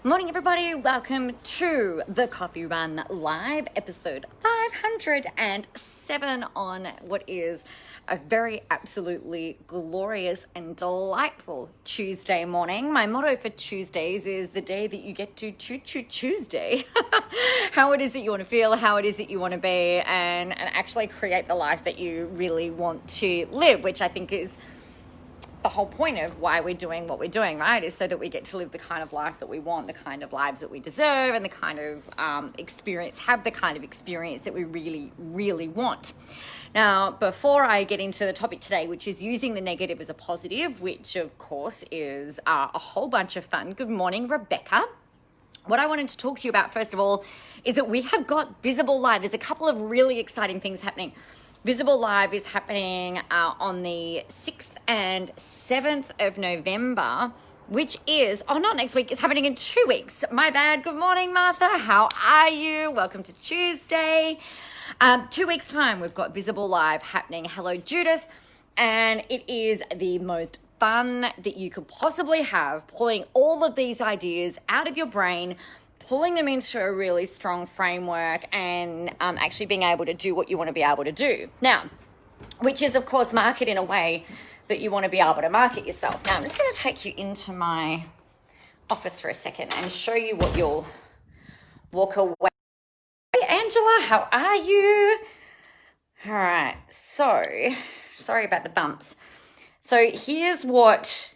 Morning, everybody. Welcome to the Coffee Run Live episode 507 on what is a very absolutely glorious and delightful Tuesday morning. My motto for Tuesdays is the day that you get to choo-choo Tuesday. How it is that you want to feel, how it is that you want to be, and actually create the life that you really want to live, which I think is the whole point of why we're doing what we're doing, right? Is so that we get to live the kind of life that we want, the kind of lives that we deserve, and the kind of have the kind of experience that we really, really want. Now, before I get into the topic today, which is using the negative as a positive, which of course is a whole bunch of fun. Good morning, Rebecca. What I wanted to talk to you about, first of all, is that we have got Visible Live. There's a couple of really exciting things happening. Visible Live is happening on the 6th and 7th of November, which is, not next week, it's happening in 2 weeks. My bad. Good morning, Martha. How are you? Welcome to Tuesday. 2 weeks time, we've got Visible Live happening. Hello, Judith. And it is the most fun that you could possibly have, pulling all of these ideas out of your brain, pulling them into a really strong framework, and actually being able to do what you want to be able to do. Now, which is, of course, market in a way that you want to be able to market yourself. Now, I'm just going to take you into my office for a second and show you what you'll walk away. Hey, Angela, how are you? All right, so sorry about the bumps. So here's what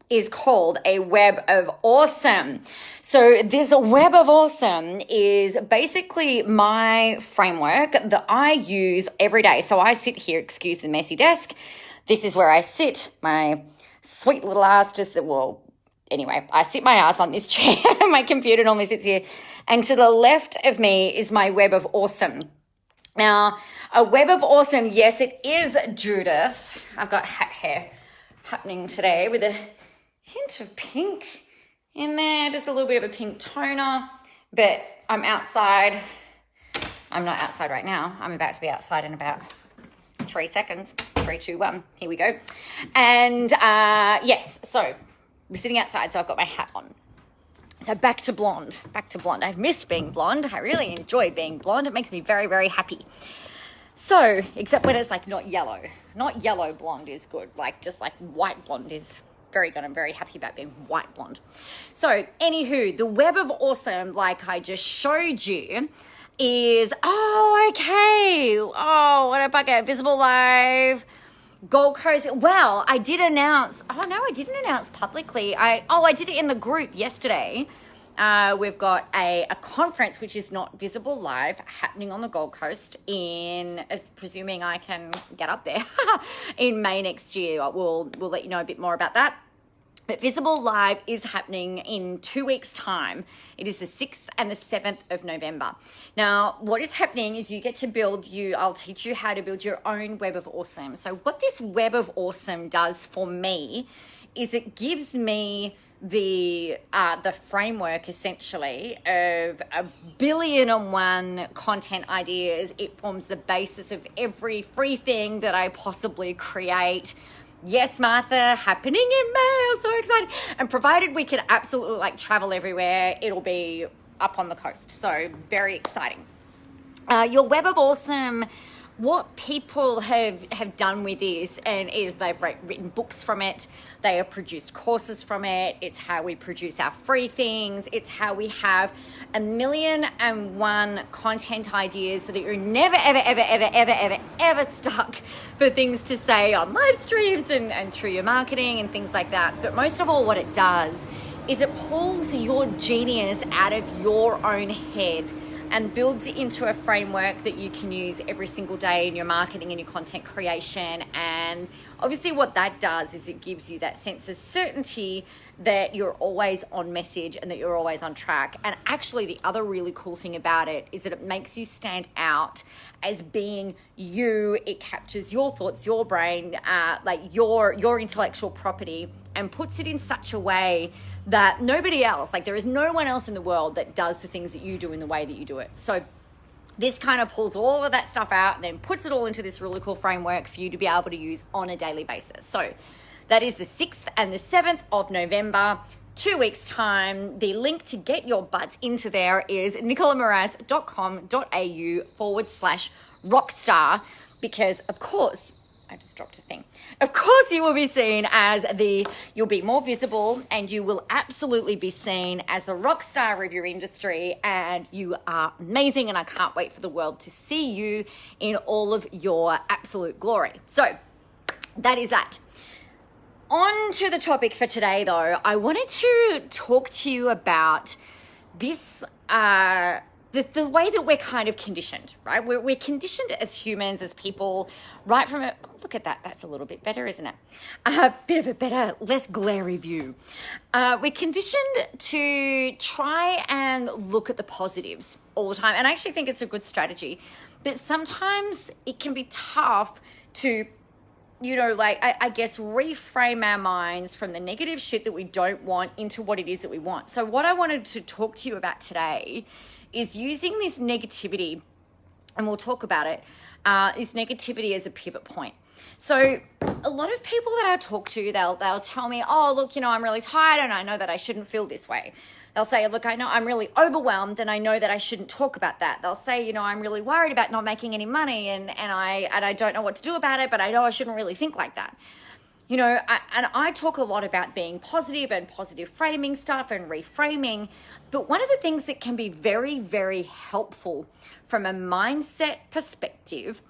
is called a web of awesome. So this web of awesome is basically my framework that I use every day. So I sit here, excuse the messy desk. This is where I sit, my sweet little ass anyway, I sit my ass on this chair. My computer normally sits here. And to the left of me is my web of awesome. Now, a web of awesome, yes, it is Judith. I've got hat hair happening today with a hint of pink in there, just a little bit of a pink toner, but I'm outside. I'm not outside right now. I'm about to be outside in about 3 seconds. 3, 2, 1. Here we go. And yes, so we're sitting outside, so I've got my hat on. So back to blonde. I've missed being blonde. I really enjoy being blonde. It makes me very, very happy. So, except when it's like not yellow. Not yellow blonde is good. Just like white blonde is very good. I'm very happy about being white blonde. So, anywho, the web of awesome, like I just showed you, is, okay. Oh, what a bugger. Visible Live, Gold Coast. Well, I did announce, I didn't announce publicly. I did it in the group yesterday. We've got a conference, which is not Visible Live, happening on the Gold Coast presuming I can get up there, in May next year. We'll let you know a bit more about that. But Visible Live is happening in 2 weeks' time. It is the 6th and the 7th of November. Now, what is happening is you get to I'll teach you how to build your own web of awesome. So what this web of awesome does for me is it gives me the framework, essentially, of 1,000,000,001 content ideas. It forms the basis of every free thing that I possibly create. Yes, Martha, happening in May. I'm so excited. And provided we can absolutely travel everywhere, it'll be up on the coast. So very exciting. Your web of awesome, what people have done with this is they've written books from it. They have produced courses from it. It's how we produce our free things. It's how we have 1,000,001 content ideas so that you're never, ever, ever, ever, ever, ever, ever stuck for things to say on live streams and through your marketing and things like that. But most of all, what it does is it pulls your genius out of your own head and builds it into a framework that you can use every single day in your marketing and your content creation. And obviously what that does is it gives you that sense of certainty that you're always on message and that you're always on track. And actually the other really cool thing about it is that it makes you stand out as being you. It captures your thoughts, your brain, your intellectual property, and puts it in such a way that nobody else, there is no one else in the world that does the things that you do in the way that you do it. So this kind of pulls all of that stuff out and then puts it all into this really cool framework for you to be able to use on a daily basis. So that is the 6th and the 7th of November, 2 weeks' time. The link to get your butts into there is nicolamoraz.com.au/rockstar, because of course, I just dropped a thing. Of course, you will be seen as you'll be more visible, and you will absolutely be seen as the rock star of your industry, and you are amazing, and I can't wait for the world to see you in all of your absolute glory. So that is that. On to the topic for today, though. I wanted to talk to you about this, the way that we're kind of conditioned, right? We're conditioned as humans, as people, right from it. Oh, look at that. That's a little bit better, isn't it? A bit of a better, less glary view. We're conditioned to try and look at the positives all the time. And I actually think it's a good strategy. But sometimes it can be tough to, I guess, reframe our minds from the negative shit that we don't want into what it is that we want. So what I wanted to talk to you about today is using this negativity, and we'll talk about it, this negativity as a pivot point. So a lot of people that I talk to, they'll tell me, oh, look, I'm really tired and I know that I shouldn't feel this way. They'll say, look, I know I'm really overwhelmed and I know that I shouldn't talk about that. They'll say, I'm really worried about not making any money and I don't know what to do about it, but I know I shouldn't really think like that. I talk a lot about being positive and positive framing stuff and reframing. But one of the things that can be very, very helpful from a mindset perspective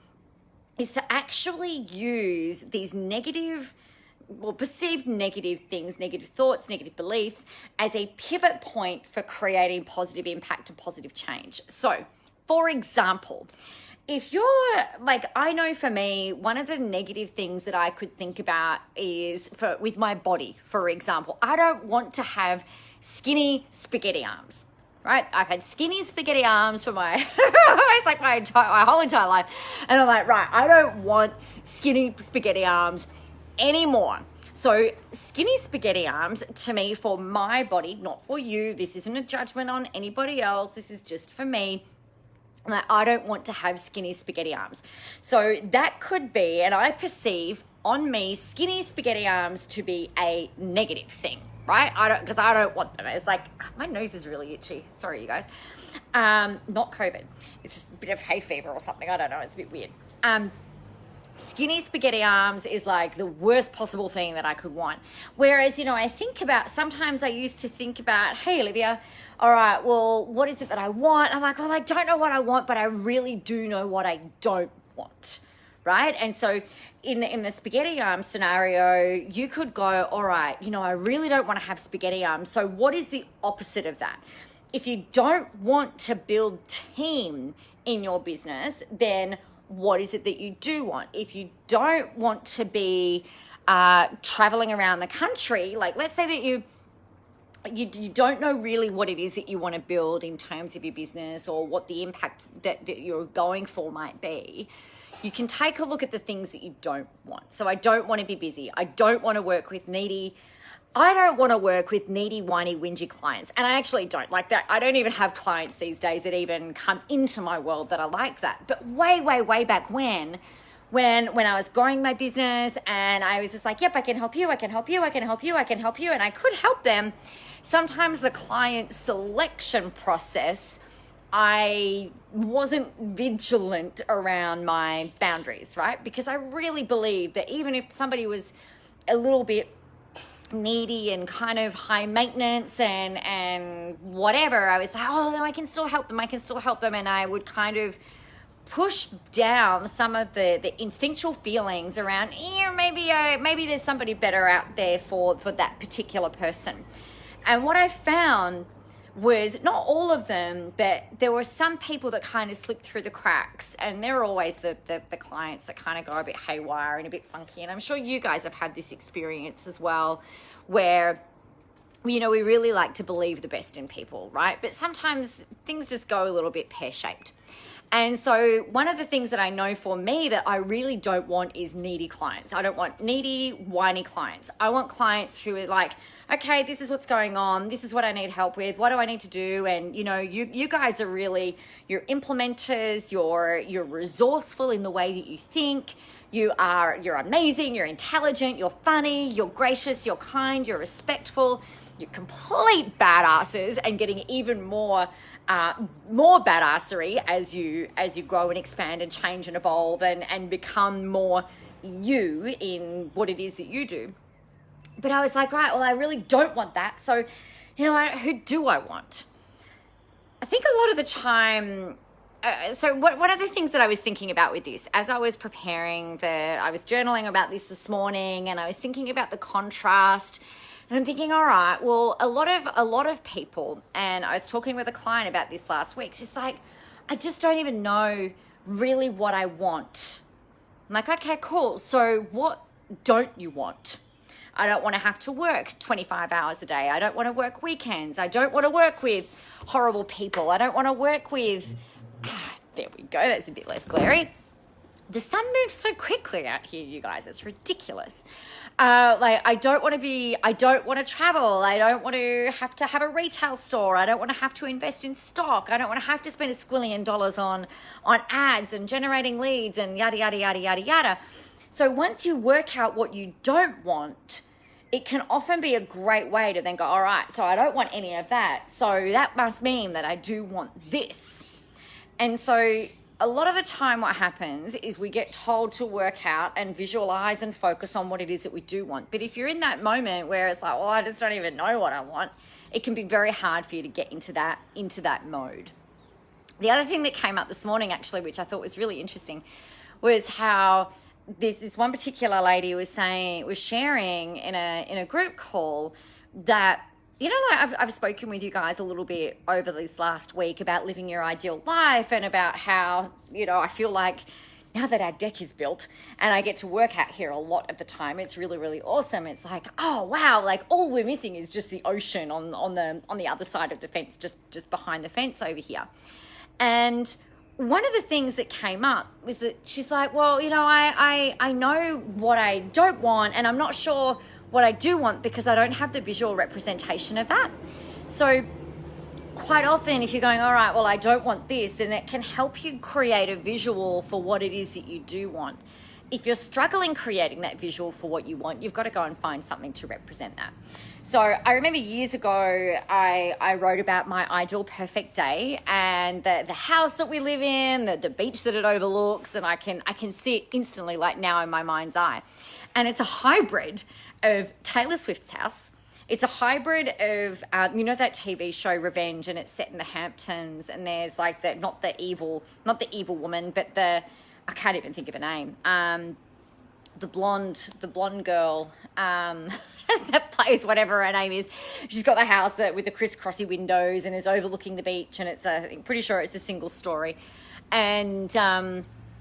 is to actually use these perceived negative things, negative thoughts, negative beliefs as a pivot point for creating positive impact and positive change. So, for example, if you're I know for me, one of the negative things that I could think about is with my body, for example, I don't want to have skinny spaghetti arms, right? I've had skinny spaghetti arms for my whole entire life. And I'm like, right, I don't want skinny spaghetti arms anymore. So skinny spaghetti arms to me, for my body, not for you. This isn't a judgment on anybody else. This is just for me. I don't want to have skinny spaghetti arms. So that could be, and I perceive on me skinny spaghetti arms to be a negative thing, right? Because I don't want them. It's like, my nose is really itchy. Sorry, you guys. Not COVID. It's just a bit of hay fever or something. I don't know. It's a bit weird. Skinny spaghetti arms is like the worst possible thing that I could want. Whereas, sometimes I used to think about, hey, Olivia, all right, well, what is it that I want? I'm like, well, I don't know what I want, but I really do know what I don't want, right? And so in the spaghetti arm scenario, you could go, all right, I really don't want to have spaghetti arms. So what is the opposite of that? If you don't want to build team in your business, then what is it that you do want? If you don't want to be traveling around the country, let's say that you don't know really what it is that you want to build in terms of your business or what the impact that you're going for might be, you can take a look at the things that you don't want. So I don't want to be busy. I don't want to work with needy, whiny, whingy clients. And I actually don't like that. I don't even have clients these days that even come into my world that are like that. But way, way, way back when I was growing my business and I was just like, yep, I can help you. And I could help them. Sometimes the client selection process, I wasn't vigilant around my boundaries, right? Because I really believe that even if somebody was a little bit needy and kind of high maintenance and whatever, I was like, oh, no, I can still help them. And I would kind of push down some of the instinctual feelings around, maybe there's somebody better out there for that particular person. And what I found was not all of them, but there were some people that kind of slipped through the cracks, and they're always the clients that kind of go a bit haywire and a bit funky. And I'm sure you guys have had this experience as well, where we really like to believe the best in people, right? But sometimes things just go a little bit pear-shaped. And so one of the things that I know for me that I really don't want is needy clients. I don't want needy, whiny clients. I want clients who are like, okay, this is what's going on. This is what I need help with. What do I need to do? And, you guys are really, you're implementers. You're resourceful in the way that you think. You're amazing. You're intelligent. You're funny. You're gracious. You're kind. You're respectful. you're complete badasses and getting even more badassery as you grow and expand and change and evolve and become more you in what it is that you do. But I was like, right, well, I really don't want that. So, who do I want? I think a lot of the time, one of the things that I was thinking about with this, as I was preparing I was journaling about this morning, and I was thinking about the contrast, and I'm thinking, all right, well, a lot of people, and I was talking with a client about this last week. She's like, I just don't even know really what I want. I'm like, okay, cool. So what don't you want? I don't want to have to work 25 hours a day. I don't want to work weekends. I don't want to work with horrible people. I don't want to work with, there we go. That's a bit less glary. The sun moves so quickly out here, you guys. It's ridiculous. I don't want to travel. I don't want to have a retail store. I don't want to have to invest in stock. I don't want to have to spend $1 squillion on ads and generating leads and yada, yada, yada, yada, yada. So once you work out what you don't want, it can often be a great way to then go, all right, so I don't want any of that. So that must mean that I do want this. And so a lot of the time what happens is we get told to work out and visualize and focus on what it is that we do want. But if you're in that moment where it's like, well, I just don't even know what I want, it can be very hard for you to get into that mode. The other thing that came up this morning, actually, which I thought was really interesting, was how this one particular lady was sharing in a group call that, I've spoken with you guys a little bit over this last week about living your ideal life and about how, I feel like now that our deck is built and I get to work out here a lot of the time, it's really, really awesome. It's like, oh, wow, like all we're missing is just the ocean on the other side of the fence, just behind the fence over here. And one of the things that came up was that she's like, well, I know what I don't want, and I'm not sure what I do want because I don't have the visual representation of that. So quite often, if you're going, all right, well, I don't want this, then it can help you create a visual for what it is that you do want. If you're struggling creating that visual for what you want, you've got to go and find something to represent that. So I remember years ago, I wrote about my ideal perfect day and the house that we live in, the beach that it overlooks, and I can see it instantly, like now in my mind's eye. And it's a hybrid of Taylor Swift's house. It's a hybrid of, that TV show Revenge, and it's set in the Hamptons, and there's like not the evil woman, but I can't even think of a name. The blonde girl that plays whatever her name is. She's got the house with the crisscrossy windows and is overlooking the beach, and I'm pretty sure it's a single story. And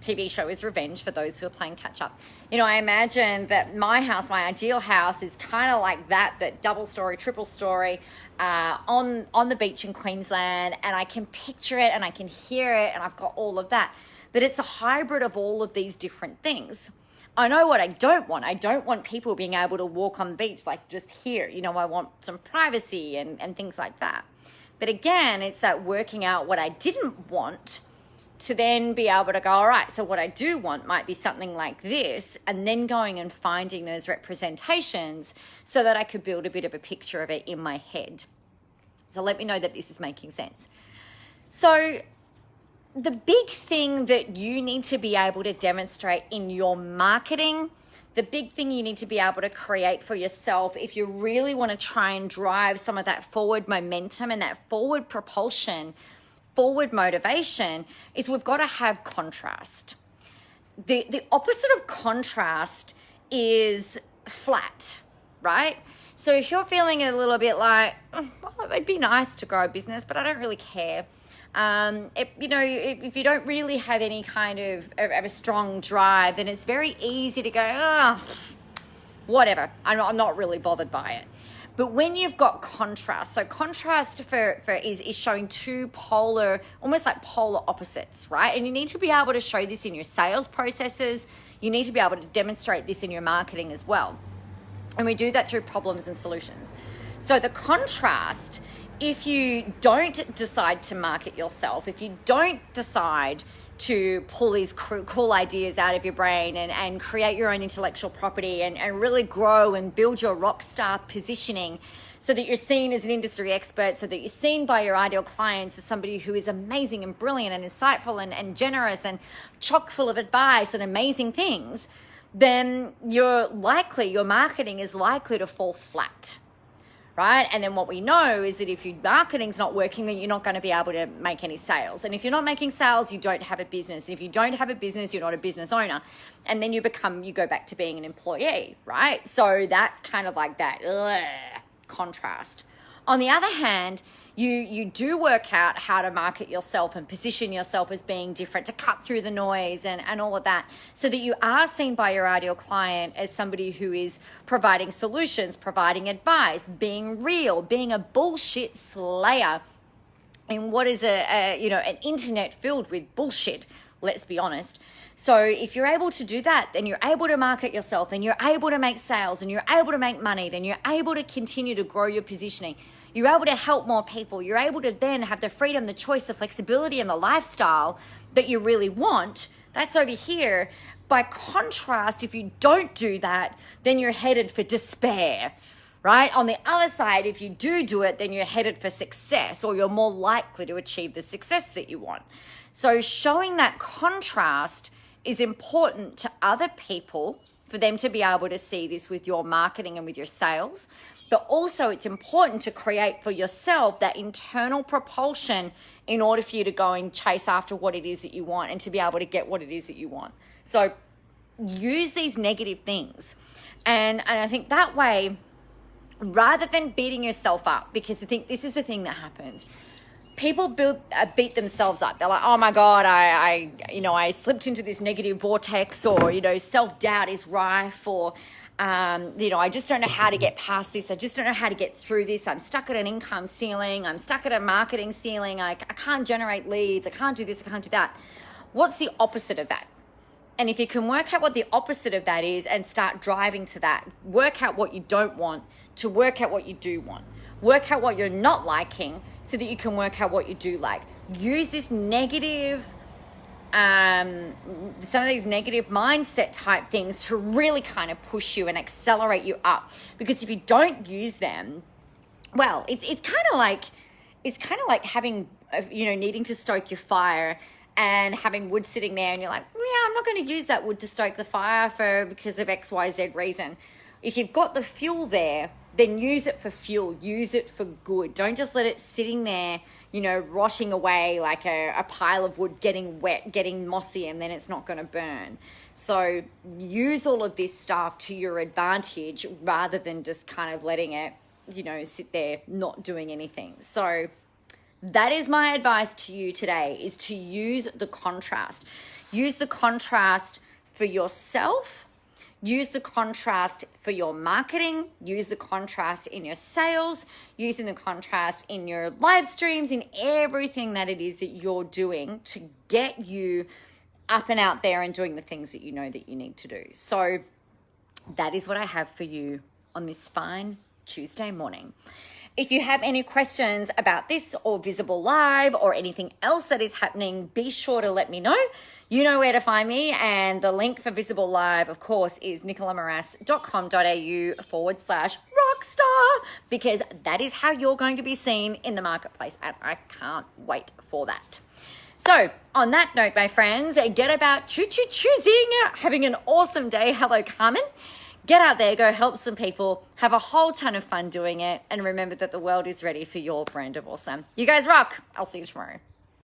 TV show is Revenge, for those who are playing catch up. I imagine that my house, my ideal house, is kind of like that, but double story, triple story, on the beach in Queensland, and I can picture it and I can hear it, and I've got all of that. But it's a hybrid of all of these different things. I know what I don't want. I don't want people being able to walk on the beach like just here. I want some privacy and things like that. But again, it's that working out what I didn't want to then be able to go, all right, so what I do want might be something like this, and then going and finding those representations so that I could build a bit of a picture of it in my head. So let me know that this is making sense. So the big thing that you need to be able to demonstrate in your marketing, the big thing you need to be able to create for yourself if you really want to try and drive some of that forward momentum and that forward propulsion, forward motivation, is we've got to have contrast. The opposite of contrast is flat, right? So if you're feeling a little bit like, well, it'd be nice to grow a business, but I don't really care. If you don't really have any kind of a strong drive, then it's very easy to go, whatever. I'm not really bothered by it. But when you've got contrast, so contrast is showing two polar, almost like polar opposites, right? And you need to be able to show this in your sales processes. You need to be able to demonstrate this in your marketing as well. And we do that through problems and solutions. So the contrast, if you don't decide to market yourself, if you don't decide to pull these cool ideas out of your brain and create your own intellectual property and really grow and build your rock star positioning so that you're seen as an industry expert, so that you're seen by your ideal clients as somebody who is amazing and brilliant and insightful and generous and chock full of advice and amazing things, then your marketing is likely to fall flat, right? And then what we know is that if your marketing's not working, then you're not going to be able to make any sales. And if you're not making sales, you don't have a business. And if you don't have a business, you're not a business owner. And then you go back to being an employee, right? So that's kind of like that contrast. On the other hand, you do work out how to market yourself and position yourself as being different, to cut through the noise and all of that, so that you are seen by your ideal client as somebody who is providing solutions, providing advice, being real, being a bullshit slayer in what is an internet filled with bullshit, let's be honest. So if you're able to do that, then you're able to market yourself, then you're able to make sales, and you're able to make money, then you're able to continue to grow your positioning. You're able to help more people. You're able to then have the freedom, the choice, the flexibility, and the lifestyle that you really want. That's over here. By contrast, if you don't do that, then you're headed for despair, right? On the other side, if you do it, then you're headed for success, or you're more likely to achieve the success that you want. So showing that contrast is important to other people for them to be able to see this with your marketing and with your sales. But also it's important to create for yourself that internal propulsion in order for you to go and chase after what it is that you want and to be able to get what it is that you want. So use these negative things. And I think that way, rather than beating yourself up, because I think this is the thing that happens. People beat themselves up. They're like, oh my God, I slipped into this negative vortex, or, self-doubt is rife, or, I just don't know how to get past this. I just don't know how to get through this. I'm stuck at an income ceiling. I'm stuck at a marketing ceiling. I can't generate leads. I can't do this. I can't do that. What's the opposite of that? And if you can work out what the opposite of that is and start driving to that, work out what you don't want to work out what you do want. Work out what you're not liking so that you can work out what you do like. Use this negative, some of these negative mindset type things to really kind of push you and accelerate you up. Because if you don't use them, well, it's kind of like having, needing to stoke your fire and having wood sitting there, and you're like, yeah, I'm not going to use that wood to stoke the fire because of XYZ reason. If you've got the fuel there, then use it for fuel, use it for good. Don't just let it sitting there, rotting away like a pile of wood, getting wet, getting mossy, and then it's not going to burn. So use all of this stuff to your advantage rather than just kind of letting it, sit there not doing anything. So that is my advice to you today, is to use the contrast. Use the contrast for yourself. Use the contrast for your marketing, use the contrast in your sales, using the contrast in your live streams, in everything that it is that you're doing to get you up and out there and doing the things that you know that you need to do. So that is what I have for you on this fine Tuesday morning. If you have any questions about this or Visible Live or anything else that is happening, be sure to let me know. You know where to find me, and the link for Visible Live, of course, is nicolamoras.com.au/rockstar, because that is how you're going to be seen in the marketplace, and I can't wait for that. So on that note, my friends, get about choosing, having an awesome day. Hello, Carmen. Get out there, go help some people, have a whole ton of fun doing it, and remember that the world is ready for your brand of awesome. You guys rock. I'll see you tomorrow.